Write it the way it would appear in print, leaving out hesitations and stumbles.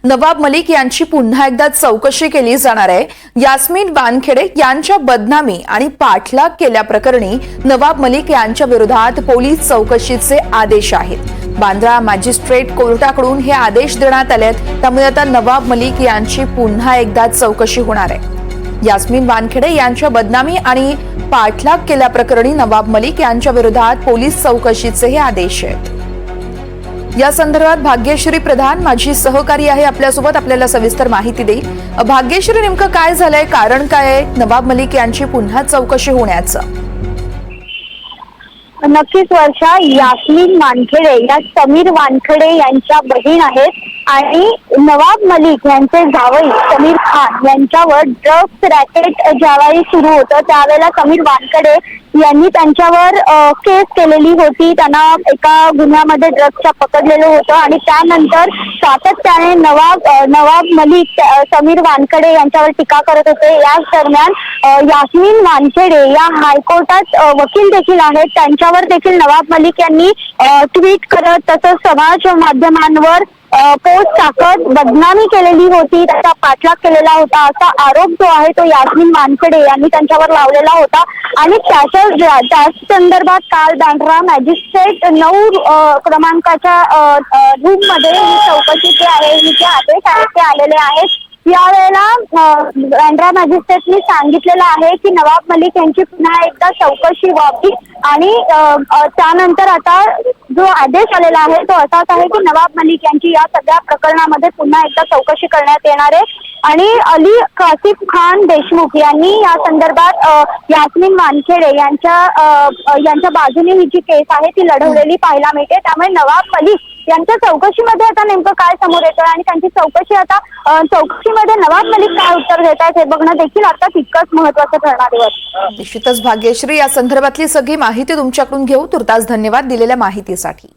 नवाब मलिक यांची पुन्हा एकदा चौकशी केली जाणार आहे। यास्मीन वानखेडे यांच्या बदनामी आणि पाठलाग केल्याप्रकरणी नवाब मलिक यांच्या विरोधात पोलीस चौकशीचे आदेश आहेत। बांद्रा मॅजिस्ट्रेट कोर्टाकडून हे आदेश देण्यात आलेत, त्यामुळे आता नवाब मलिक यांची पुन्हा एकदा चौकशी होणार आहे। यास्मीन वानखेडे यांच्या बदनामी आणि पाठलाग केल्याप्रकरणी नवाब मलिक यांच्या विरोधात पोलीस चौकशीचे हे आदेश आहेत। या संदर्भात भाग्यश्री प्रधान माझी सहकारी आहे, आपल्यासोबत आपल्याला सविस्तर माहिती देईल। भाग्यश्री, नेमकं काय झालंय, कारण काय आहे नवाब मलिक यांची पुन्हा चौकशी होण्याचं? नक्कीच वर्षा, यास्मीन वानखेडे या समीर वानखेडे यांच्या बहीण आहेत आणि नवाब मलिक यांचे जावई समीर खान यांच्यावर ड्रग्स रॅकेट ज्यावेळी सुरू होतं त्यावेळेला समीर वानखेडे यांनी त्यांच्यावर केस केलेली होती। त्यांना एका गुन्ह्यामध्ये ड्रग्सच्या पकडलेलं होतं आणि त्यानंतर सातत्याने नवाब मलिक समीर वानखेडे यांच्यावर टीका करत होते। याच दरम्यान यास्मीन वानखेडे या हायकोर्टात वकील देखील आहेत, त्यांच्यावर देखील नवाब मलिक यांनी ट्विट करत तसंच समाज माध्यमांवर पोस्ट टाकत बदनामी केलेली होती, त्याचा पाठलाग केलेला होता असा आरोप जो आहे तो यास्मीन वानखेडे यांनी त्यांच्यावर लावलेला होता। आणि त्याच संदर्भात काल बांद्रा मॅजिस्ट्रेट 9 क्रमांकाच्या रूम मध्ये ही चौकशी जी आहे ही जे आदेश आहेत ते आलेले आहेत। यावेळेला बांद्रा मॅजिस्ट्रेटनी सांगितलेलं आहे की नवाब मलिक यांची पुन्हा एकदा चौकशी व्हावी आणि त्यानंतर आता जो आदेश आलेला आहे तो असाच आहे की नवाब मलिक यांची या सगळ्या प्रकरणामध्ये पुन्हा एकदा चौकशी करण्यात येणार आहे। आणि अली कासिफ खान देशमुख यांनी या संदर्भात यास्मीन वानखेडे यांच्या बाजूने ही जी केस आहे ती लढवलेली पाहायला मिळते। त्यामुळे नवाब मलिक यांच्या चौकशीमध्ये आता नेमकं काय समोर येतं आणि त्यांची चौकशीमध्ये नवाब मलिक काय उत्तर देत आहेत हे बघणं देखील आता तितकंच महत्त्वाचं ठरणार आहे। निश्चितच भाग्यश्री, या संदर्भातली सगळी माहिती तुमच्याकडून घेऊ। तुर्तास धन्यवाद दिलेल्या माहितीसाठी।